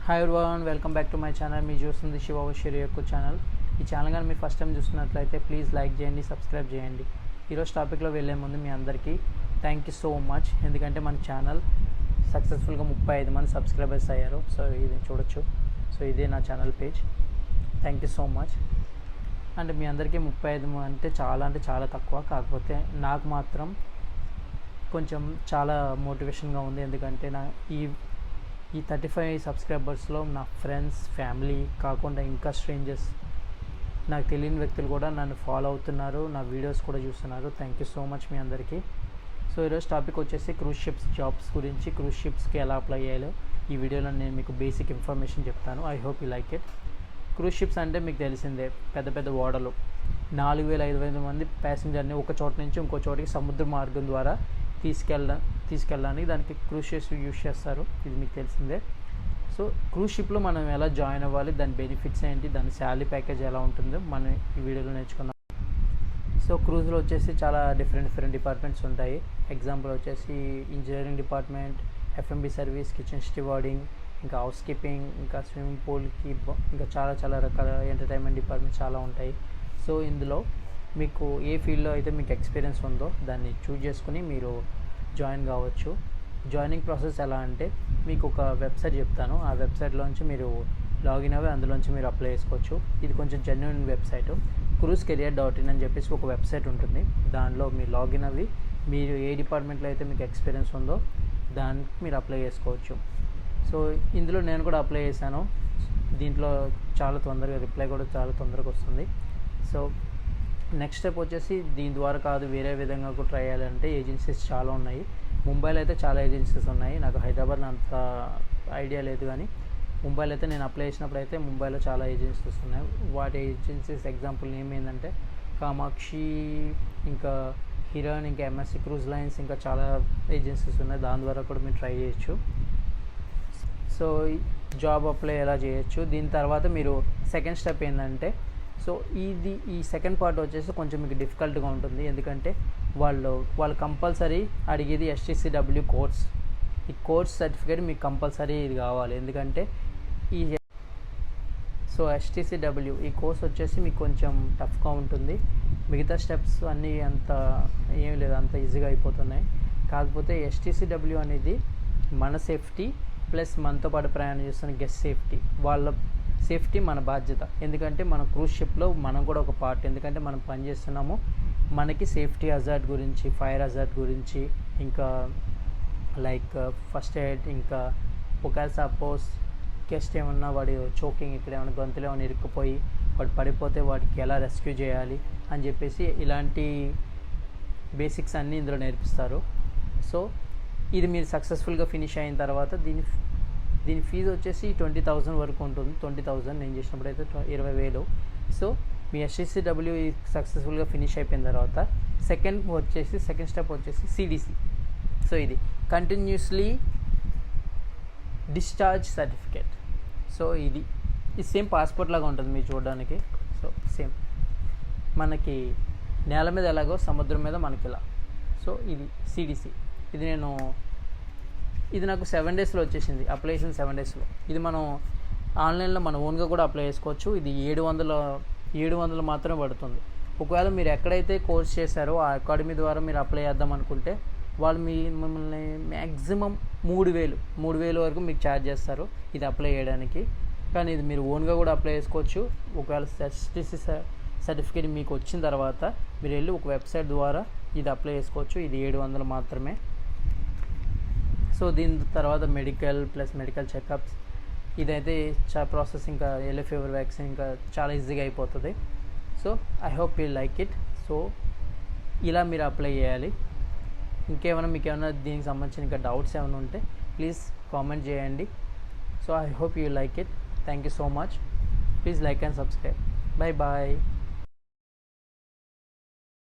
Hi everyone, welcome back to my channel. మీరు చూస్తుంది శివ షిరి యొక్క ఛానల్. ఈ ఛానల్ కానీ మీరు ఫస్ట్ టైం చూస్తున్నట్లయితే ప్లీజ్ లైక్ చేయండి, సబ్స్క్రైబ్ చేయండి. ఈరోజు టాపిక్లో వెళ్ళే ముందు మీ అందరికీ థ్యాంక్ యూ సో మచ్. ఎందుకంటే మన ఛానల్ సక్సెస్ఫుల్గా 35 మంది సబ్స్క్రైబర్స్ అయ్యారు. సో ఇది చూడొచ్చు. సో ఇదే నా channel page. Thank you so much. And మీ అందరికీ 35 అంటే చాలా తక్కువ, కాకపోతే నాకు మాత్రం కొంచెం చాలా మోటివేషన్గా ఉంది. ఎందుకంటే నా ఈ 35 సబ్స్క్రైబర్స్లో నా ఫ్రెండ్స్, ఫ్యామిలీ కాకుండా ఇంకా స్ట్రేంజర్స్, నాకు తెలియని వ్యక్తులు కూడా నన్ను ఫాలో అవుతున్నారు, నా వీడియోస్ కూడా చూస్తున్నారు. థ్యాంక్ యూ సో మచ్ మీ అందరికీ. సో ఈరోజు టాపిక్ వచ్చేసి క్రూజ్ షిప్స్ జాబ్స్ గురించి. క్రూజ్ షిప్స్కి ఎలా అప్లై చేయాలో ఈ వీడియోలో నేను మీకు బేసిక్ ఇన్ఫర్మేషన్ చెప్తాను. I hope you like it. Cruise ships అంటే మీకు తెలిసిందే, పెద్ద పెద్ద ఓడలు 4,000-5,000 మంది ప్యాసింజర్ని ఒక చోట నుంచి ఇంకో చోటికి సముద్ర మార్గం ద్వారా తీసుకెళ్ళడానికి దానికి క్రూజ్ షిప్స్ యూజ్ చేస్తారు. ఇది మీకు తెలిసిందే. సో క్రూజ్ షిప్లో మనం ఎలా జాయిన్ అవ్వాలి, దాని బెనిఫిట్స్ ఏంటి, దాని శాలరీ ప్యాకేజ్ ఎలా ఉంటుందో మనం ఈ వీడియోలో నేర్చుకుందాం. సో క్రూజ్లో వచ్చేసి చాలా డిఫరెంట్ డిపార్ట్మెంట్స్ ఉంటాయి. ఎగ్జాంపుల్ వచ్చేసి engineering department, FMB service, kitchen stewarding, ఇంకా హౌస్ కీపింగ్, ఇంకా స్విమ్మింగ్ పూల్కి, ఇంకా చాలా రకాల ఎంటర్టైన్మెంట్ డిపార్ట్మెంట్స్ చాలా ఉంటాయి. సో ఇందులో మీకు ఏ ఫీల్డ్లో అయితే మీకు ఎక్స్పీరియన్స్ ఉందో దాన్ని చూజ్ చేసుకుని మీరు జాయిన్ కావచ్చు. జాయినింగ్ ప్రాసెస్ ఎలా అంటే మీకు ఒక వెబ్సైట్ చెప్తాను. ఆ వెబ్సైట్లోంచి మీరు లాగిన్ అవ్వి అందులోంచి మీరు అప్లై చేసుకోవచ్చు. ఇది కొంచెం జెన్యూన్ వెబ్సైట్. cruisecareer.in అని చెప్పేసి ఒక వెబ్సైట్ ఉంటుంది. దానిలో మీరు లాగిన్ అవ్వి మీరు ఏ డిపార్ట్మెంట్లో అయితే మీకు ఎక్స్పీరియన్స్ ఉందో దానికి మీరు అప్లై చేసుకోవచ్చు. సో ఇందులో నేను కూడా అప్లై చేశాను. దీంట్లో చాలా తొందరగా రిప్లై కూడా చాలా తొందరగా వస్తుంది. సో నెక్స్ట్ స్టెప్ వచ్చేసి దీని ద్వారా కాదు, వేరే విధంగా కూడా ట్రై చేయాలంటే ఏజెన్సీస్ చాలా ఉన్నాయి. ముంబైలో అయితే చాలా ఏజెన్సీస్ ఉన్నాయి. నాకు హైదరాబాద్లో అంత ఐడియా లేదు, కానీ ముంబైలో అయితే నేను అప్లై చేసినప్పుడు అయితే ముంబైలో చాలా ఏజెన్సీస్ ఉన్నాయి. వాటి ఏజెన్సీస్ ఎగ్జాంపుల్ నేమ్ ఏంటంటే కామాక్షి, ఇంకా హిరాన్, ఇంకా ఎంఎస్సి క్రూజ్ లైన్స్, ఇంకా చాలా ఏజెన్సీస్ ఉన్నాయి. దాని ద్వారా కూడా మీరు ట్రై చేయొచ్చు. సో జాబ్ అప్లై ఎలా చేయొచ్చు. దీని తర్వాత మీరు సెకండ్ స్టెప్ ఏంటంటే, సో ఈ సెకండ్ పార్ట్ వచ్చేసి కొంచెం మీకు డిఫికల్ట్గా ఉంటుంది. ఎందుకంటే వాళ్ళు కంపల్సరీ అడిగేది STCW కోర్స్. ఈ కోర్స్ సర్టిఫికేట్ మీకు కంపల్సరీ ఇది కావాలి. ఎందుకంటే సో STCW ఈ కోర్స్ వచ్చేసి మీకు కొంచెం టఫ్గా ఉంటుంది. మిగతా స్టెప్స్ అన్నీ అంత ఏం లేదు, అంత ఈజీగా అయిపోతున్నాయి. కాకపోతే STCW అనేది మన సేఫ్టీ ప్లస్ మనతో పాటు ప్రయాణం చేస్తున్న గెస్ట్ సేఫ్టీ, వాళ్ళ సేఫ్టీ మన బాధ్యత. ఎందుకంటే మన క్రూజ్ షిప్లో మనం కూడా ఒక పార్ట్. ఎందుకంటే మనం పని చేస్తున్నాము, మనకి సేఫ్టీ హజార్డ్ గురించి, ఫైర్ హజార్డ్ గురించి, ఇంకా లైక్ ఫస్ట్ ఎయిడ్, ఇంకా ఒకవేళ సపోజ్ గెస్ట్ ఏమన్నా వాడి చోకింగ్, ఇక్కడ ఏమైనా గొంతులు ఏమైనా ఇరుక్కుపోయి వాడు పడిపోతే వాడికి ఎలా రెస్క్యూ చేయాలి అని చెప్పేసి ఇలాంటి బేసిక్స్ అన్నీ ఇందులో నేర్పిస్తారు. సో ఇది మీరు సక్సెస్ఫుల్గా ఫినిష్ అయిన తర్వాత దీని ఫీజు వచ్చేసి 20,000 వరకు ఉంటుంది. 20,000 నేను చేసినప్పుడు అయితే 20,000. సో మీ STCW సక్సెస్ఫుల్గా ఫినిష్ అయిపోయిన తర్వాత సెకండ్ స్టెప్ వచ్చేసి CDC. సో ఇది కంటిన్యూస్లీ డిశ్చార్జ్ సర్టిఫికేట్. సో ఇది సేమ్ పాస్పోర్ట్ లాగా ఉంటుంది మీరు చూడడానికి. సో సేమ్ మనకి నేల మీద ఎలాగో సముద్రం మీద మనకి ఇలా. సో ఇది CDC. ఇది నాకు 7 డేస్లో వచ్చేసింది. అప్లికేషన్ 7 డేస్లో. ఇది మనం ఆన్లైన్లో మన ఓన్గా కూడా అప్లై చేసుకోవచ్చు. ఇది 700 మాత్రమే పడుతుంది. ఒకవేళ మీరు ఎక్కడైతే కోర్స్ చేశారో ఆ అకాడమీ ద్వారా మీరు అప్లై చేద్దాం అనుకుంటే వాళ్ళు మిమ్మల్ని మ్యాక్సిమం 3,000 వరకు మీకు ఛార్జ్ చేస్తారు ఇది అప్లై చేయడానికి. కానీ ఇది మీరు ఓన్గా కూడా అప్లై చేసుకోవచ్చు. ఒకవేళ STC సర్టిఫికేట్ మీకు వచ్చిన తర్వాత మీరు వెళ్ళి ఒక వెబ్సైట్ ద్వారా ఇది అప్లై చేసుకోవచ్చు. ఇది 700 మాత్రమే. సో దీని తర్వాత మెడికల్ చెకప్స్, ఇదైతే ప్రాసెస్, ఇంకా ఎల్లో ఫీవర్ వ్యాక్సిన్, ఇంకా చాలా ఈజీగా అయిపోతుంది. So I hope you like it. So ఇలా మీరు అప్లై చేయాలి. మీకు ఏమైనా దీనికి సంబంధించిన ఇంకా డౌట్స్ ఏమైనా ఉంటే ప్లీజ్ కామెంట్ చేయండి. So I hope you like it. Thank you so much. Please like and subscribe. Bye.